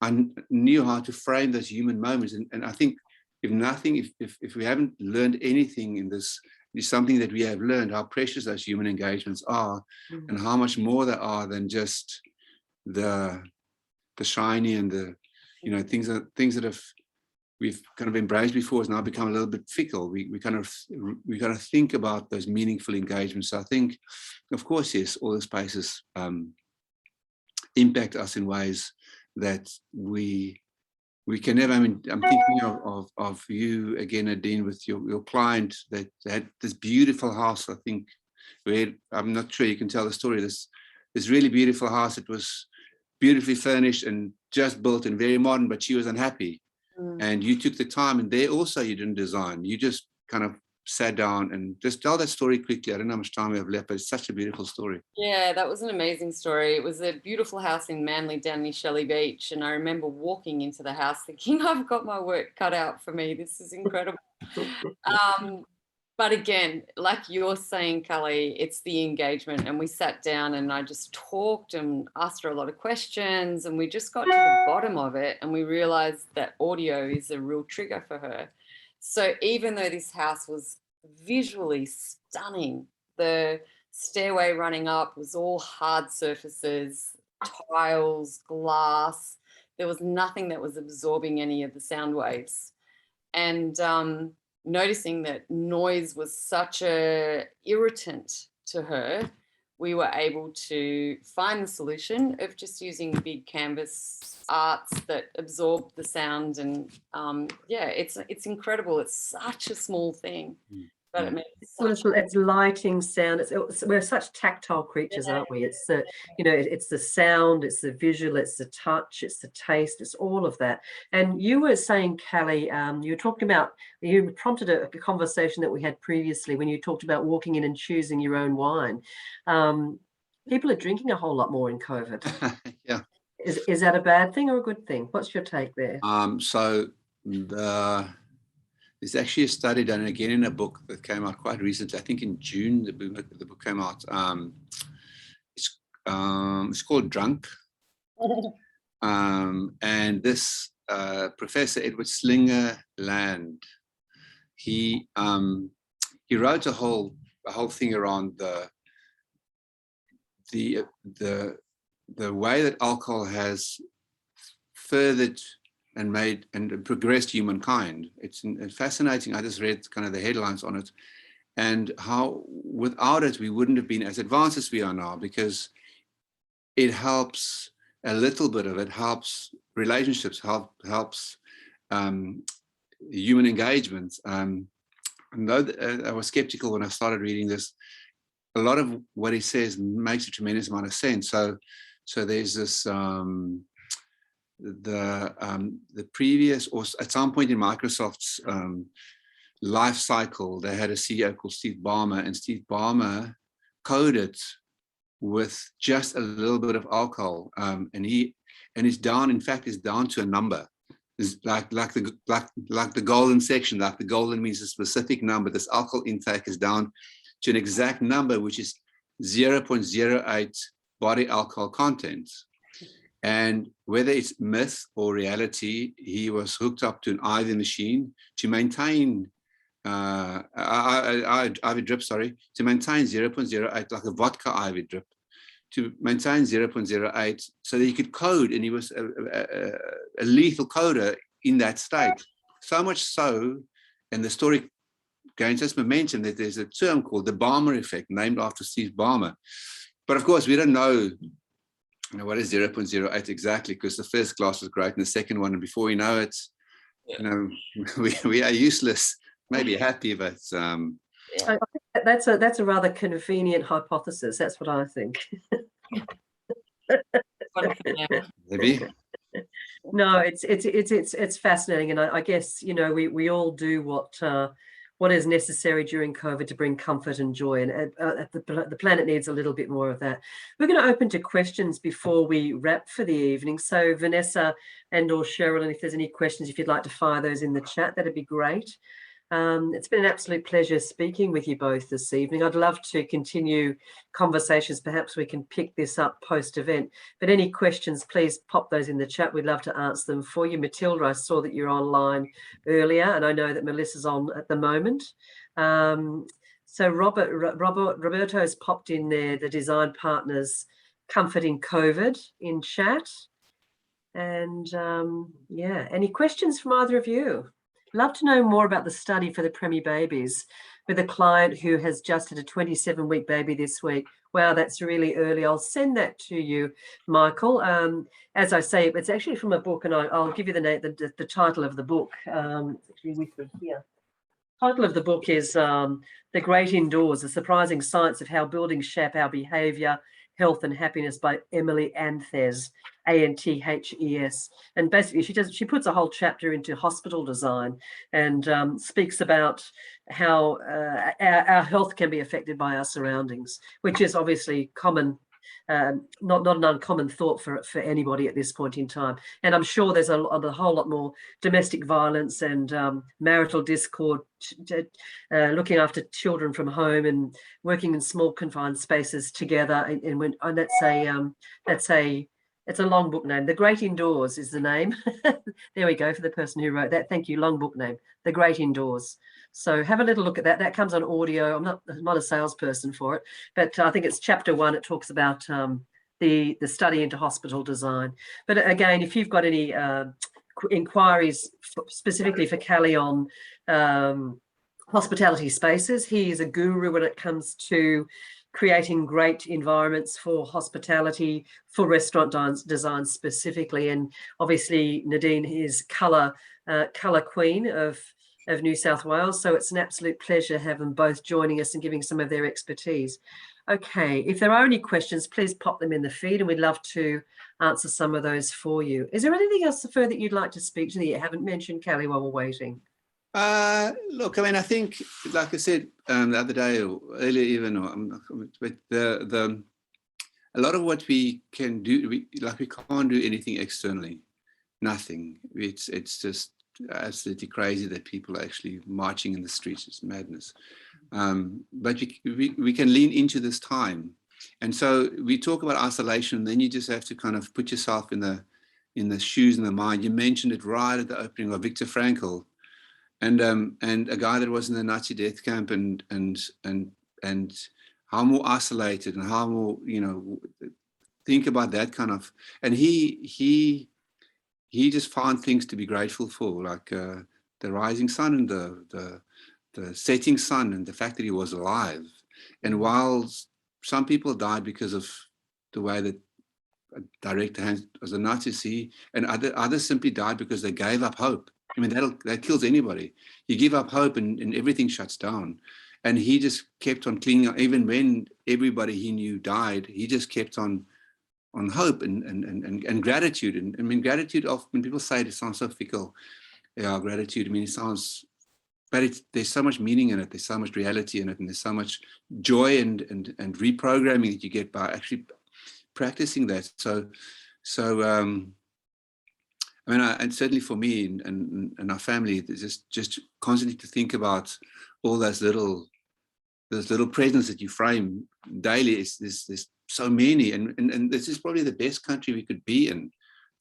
I knew how to frame those human moments. And I think if nothing, if we haven't learned anything in this, it's something that we have learned, how precious those human engagements are, and how much more they are than just the shiny and the, you know, things that we've kind of embraced before has now become a little bit fickle. We kind of think about those meaningful engagements. So I think, of course, yes, all the spaces impact us in ways that we can never. I mean, I'm thinking of you again, Nadine, with your client that had this beautiful house. I think, where I'm not sure you can tell the story. This really beautiful house. It was beautifully furnished and just built and very modern, but she was unhappy. And you took the time, and there also you didn't design. You just kind of sat down and just tell that story quickly. I don't know how much time we have left, but it's such a beautiful story. Yeah, that was an amazing story. It was a beautiful house in Manly down near Shelley Beach. And I remember walking into the house thinking, I've got my work cut out for me. This is incredible. But again, like you're saying, Callie, it's the engagement. And we sat down and I just talked and asked her a lot of questions. And we just got to the bottom of it. And we realized that audio is a real trigger for her. So even though this house was visually stunning, the stairway running up was all hard surfaces, tiles, glass. There was nothing that was absorbing any of the sound waves. And noticing that noise was such a irritant to her, we were able to find the solution of just using big canvas arts that absorb the sound. And yeah, it's incredible. It's such a small thing, but it makes it's lighting, sound. We're such tactile creatures, aren't we? It's the, you know, it's the sound, it's the visual, it's the touch, it's the taste, it's all of that. And you were saying, Callie, you were talking about, you prompted a conversation that we had previously when you talked about walking in and choosing your own wine. People are drinking a whole lot more in COVID. Yeah. Is that a bad thing or a good thing? What's your take there? So there's actually a study done again in a book that came out quite recently. I think in June the book came out. It's called Drunk, and this Professor Edward Slingerland, he wrote a whole thing around the way that alcohol has furthered and made and progressed humankind. It's fascinating. I just read kind of the headlines on it, and how without it we wouldn't have been as advanced as we are now, because it helps, a little bit of it helps relationships, helps human engagement. And though I was skeptical when I started reading this, a lot of what he says makes a tremendous amount of sense. So there's this the previous, or at some point in Microsoft's life cycle, they had a CEO called Steve Ballmer, and Steve Ballmer coded with just a little bit of alcohol, and it's down, in fact, it's down to a number. is like the golden section. Like the golden means a specific number. This alcohol intake is down to an exact number, which is 0.08 body alcohol content. And whether it's myth or reality, he was hooked up to an IV machine to maintain IV drip, to maintain 0.08, like a vodka IV drip, to maintain 0.08 so that he could code, and he was a lethal coder in that state. So much so, and the story gains us momentum, that there's a term called the Balmer effect, named after Steve Ballmer. But of course, we don't know, what is 0.08 exactly, because the first glass was great and the second one, and before we know it, we are useless, maybe happy, but I think that's a rather convenient hypothesis. That's what I think. maybe. No, it's fascinating, and I guess we all do what is necessary during COVID to bring comfort and joy, and the planet needs a little bit more of that. We're going to open to questions before we wrap for the evening. So Vanessa and/or Cheryl, and if there's any questions, if you'd like to fire those in the chat, that'd be great. It's been an absolute pleasure speaking with you both this evening. I'd love to continue conversations. Perhaps we can pick this up post-event. But any questions, please pop those in the chat. We'd love to answer them for you. Matilda, I saw that you're online earlier, and I know that Melissa's on at the moment. So Roberto's popped in there, the design partners comforting COVID in chat. And any questions from either of you? Love to know more about the study for the preemie babies with a client who has just had a 27-week baby this week. Wow, that's really early. I'll send that to you, Michael. As I say, it's actually from a book, and I'll give you the title of the book. Actually with me here. Title of the book is The Great Indoors, The Surprising Science of How Buildings Shape Our Behaviour, Health and Happiness, by Emily Anthes, Anthes. And basically she puts a whole chapter into hospital design and speaks about how our health can be affected by our surroundings, which is obviously common, not an uncommon thought for anybody at this point in time. And I'm sure there's a whole lot more domestic violence and marital discord, looking after children from home and working in small confined spaces together. And it's a long book name. The Great Indoors is the name. There we go, for the person who wrote that. Thank you. Long book name, The Great Indoors. So have a little look at that. That comes on audio. I'm not a salesperson for it, but I think it's chapter 1. It talks about the study into hospital design. But again, if you've got any inquiries specifically for Callie on hospitality spaces, he is a guru when it comes to creating great environments for hospitality, for restaurant design specifically. And obviously Nadine is colour queen of New South Wales. So it's an absolute pleasure having them both joining us and giving some of their expertise. Okay, if there are any questions, please pop them in the feed and we'd love to answer some of those for you. Is there anything else further that you'd like to speak to that you haven't mentioned, Callie, while we're waiting? Look, I mean, I think, like I said the other day or earlier even, but a lot of what we can do, we can't do anything externally, nothing. It's just absolutely crazy that people are actually marching in the streets. It's madness. But we can lean into this time. And so we talk about isolation, then you just have to kind of put yourself in the shoes and the mind. You mentioned it right at the opening of Viktor Frankl. And a guy that was in the Nazi death camp, and how more isolated and how more, think about that kind of, and he just found things to be grateful for, like the rising sun and the setting sun and the fact that he was alive. And while some people died because of the way that direct hands as a Nazi, and others simply died because they gave up hope. I mean, that kills anybody. You give up hope and everything shuts down. And he just kept on clinging on, even when everybody he knew died. He just kept on hope and gratitude. And I mean, gratitude, often when people say it, it sounds so fickle. Yeah, gratitude. I mean, it sounds, but there's so much meaning in it. There's so much reality in it, and there's so much joy and reprogramming that you get by actually practicing that. So I mean, and certainly for me and our family, just constantly to think about all those little presents that you frame daily. There's so many, and this is probably the best country we could be in.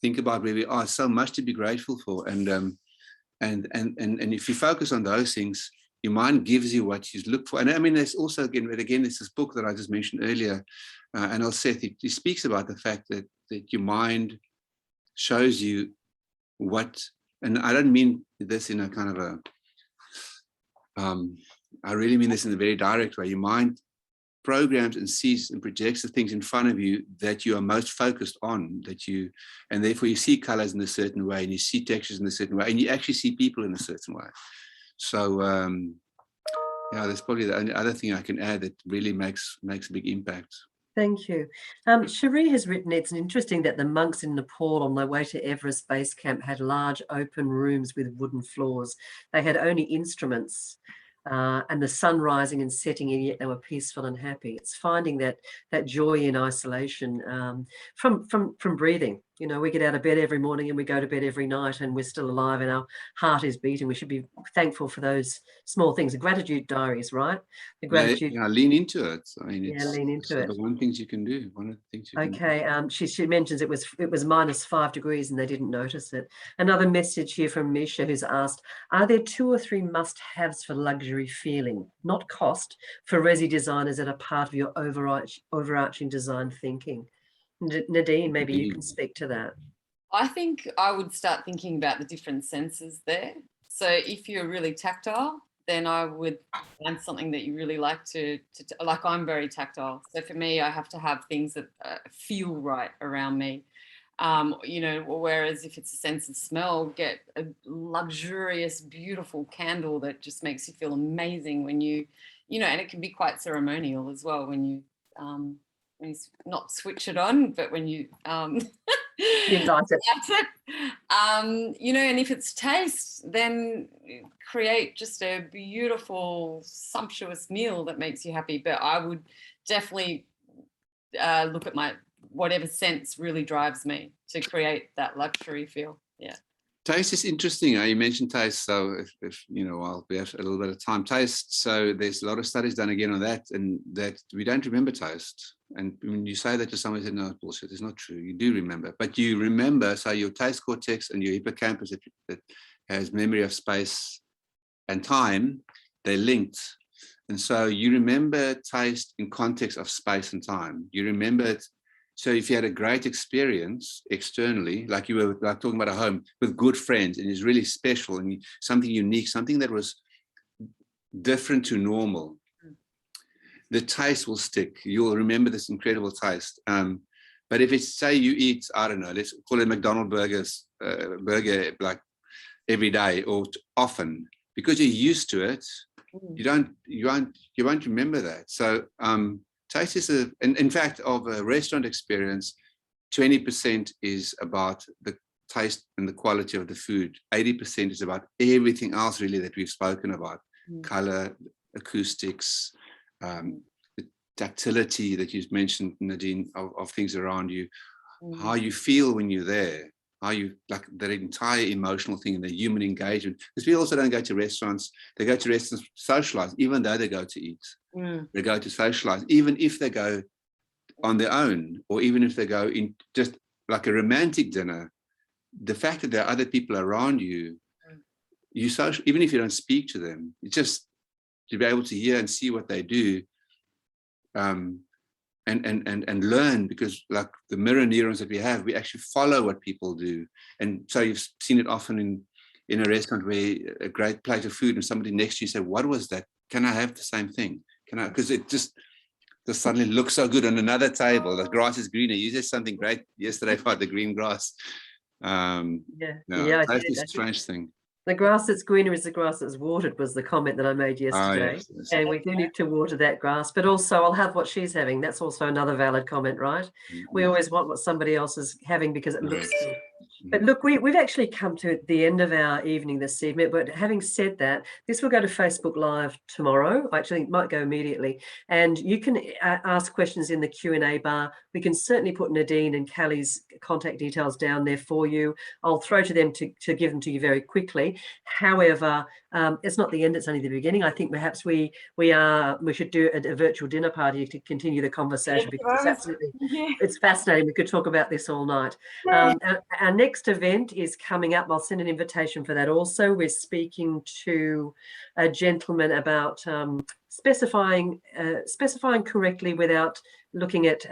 Think about where we are. So much to be grateful for, and if you focus on those things, your mind gives you what you look for. And I mean, there's also again, there's this book that I just mentioned earlier, and Seth, he speaks about the fact that your mind shows you what, and I don't mean this in a kind of a, I really mean this in a very direct way. Your mind programs and sees and projects the things in front of you that you are most focused on, and therefore you see colors in a certain way, and you see textures in a certain way, and you actually see people in a certain way. So yeah, that's probably the only other thing I can add that really makes a big impact. Thank you. Cherie has written, it's interesting that the monks in Nepal on their way to Everest Base Camp had large open rooms with wooden floors. They had only instruments and the sun rising and setting, and yet they were peaceful and happy. It's finding that joy in isolation from breathing. You know, we get out of bed every morning and we go to bed every night, and we're still alive and our heart is beating. We should be thankful for those small things. The gratitude diaries, right? The gratitude. Yeah, lean into it. I mean, yeah, lean into it. The one of the things you can do. Okay. She mentions it was -5 degrees and they didn't notice it. Another message here from Misha, who's asked, are there 2 or 3 must-haves for luxury feeling, not cost, for resi designers that are part of your overarching design thinking? Nadine, maybe you can speak to that. I think I would start thinking about the different senses there. So if you're really tactile, then I would find something that you really like to like. I'm very tactile. So for me, I have to have things that feel right around me. You know, whereas if it's a sense of smell, get a luxurious, beautiful candle that just makes you feel amazing when you know, and it can be quite ceremonial as well when you not switch it on, but when you You light it. You know, and if it's taste, then create just a beautiful, sumptuous meal that makes you happy. But I would definitely look at whatever sense really drives me to create that luxury feel. Yeah. Taste is interesting. You mentioned taste, so if you know, while we have a little bit of time, taste. So there's a lot of studies done again on that, and that we don't remember taste. And when you say that to someone, they say, no, bullshit, it's not true. You do remember, but you remember. So your taste cortex and your hippocampus that has memory of space and time, they're linked, and so you remember taste in context of space and time. You remember it. So if you had a great experience externally, like you were like talking about a home with good friends, and it's really special and something unique, something that was different to normal, the taste will stick. You'll remember this incredible taste. But if it's, say you eat, I don't know, let's call it McDonald's burger like every day or often, because you're used to it, you won't remember that. So taste is in fact, of a restaurant experience, 20% is about the taste and the quality of the food. 80% is about everything else really that we've spoken about. Color, acoustics, the tactility that you've mentioned, Nadine, of things around you, how you feel when you're there, how you like that entire emotional thing and the human engagement. Because we also don't go to restaurants. They go to restaurants to socialize, even though they go to eat. They go to socialize, even if they go on their own, or even if they go in just like a romantic dinner. The fact that there are other people around you, you social, even if you don't speak to them, it's just to be able to hear and see what they do, and learn, because like the mirror neurons that we have, we actually follow what people do. And so you've seen it often in a restaurant where a great plate of food and somebody next to you say, what was that? Can I have the same thing? Can I? Because it just suddenly looks so good on another table. The grass is greener. You said something great yesterday about the green grass. Taste is a strange thing. The grass that's greener is the grass that's watered, was the comment that I made yesterday. Yes. And we do need to water that grass, but also I'll have what she's having. That's also another valid comment, right? We always want what somebody else is having because it looks good. But look, we've actually come to the end of our evening this evening. But having said that, this will go to Facebook Live tomorrow. Actually, it might go immediately. And you can ask questions in the Q&A bar. We can certainly put Nadine and Callie's contact details down there for you. I'll throw to them to give them to you very quickly. However, it's not the end, it's only the beginning. I think perhaps we should do a virtual dinner party to continue the conversation, because it's fascinating. We could talk about this all night. Our next event is coming up. I'll send an invitation for that also. We're speaking to a gentleman about specifying correctly without looking at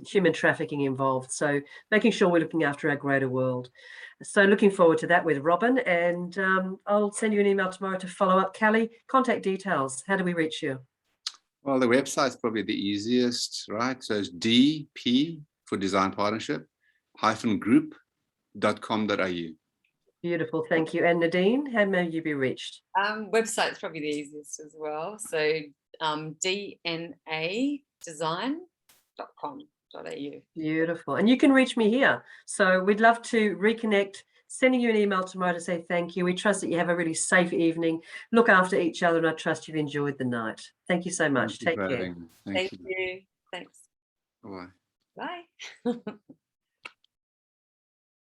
human trafficking involved. So making sure we're looking after our greater world. So looking forward to that with Robin, and I'll send you an email tomorrow to follow up. Callie, contact details. How do we reach you? Well, the website's probably the easiest, right? So it's DP for Design Partnership -group.com.au. Beautiful, thank you. And Nadine, how may you be reached? Website's probably the easiest as well. So dnadesign.com.au. Beautiful. And you can reach me here. So we'd love to reconnect, sending you an email tomorrow to say thank you. We trust that you have a really safe evening. Look after each other, and I trust you've enjoyed the night. Thank you so much. Take care. Thank you. Thanks. Bye. Bye.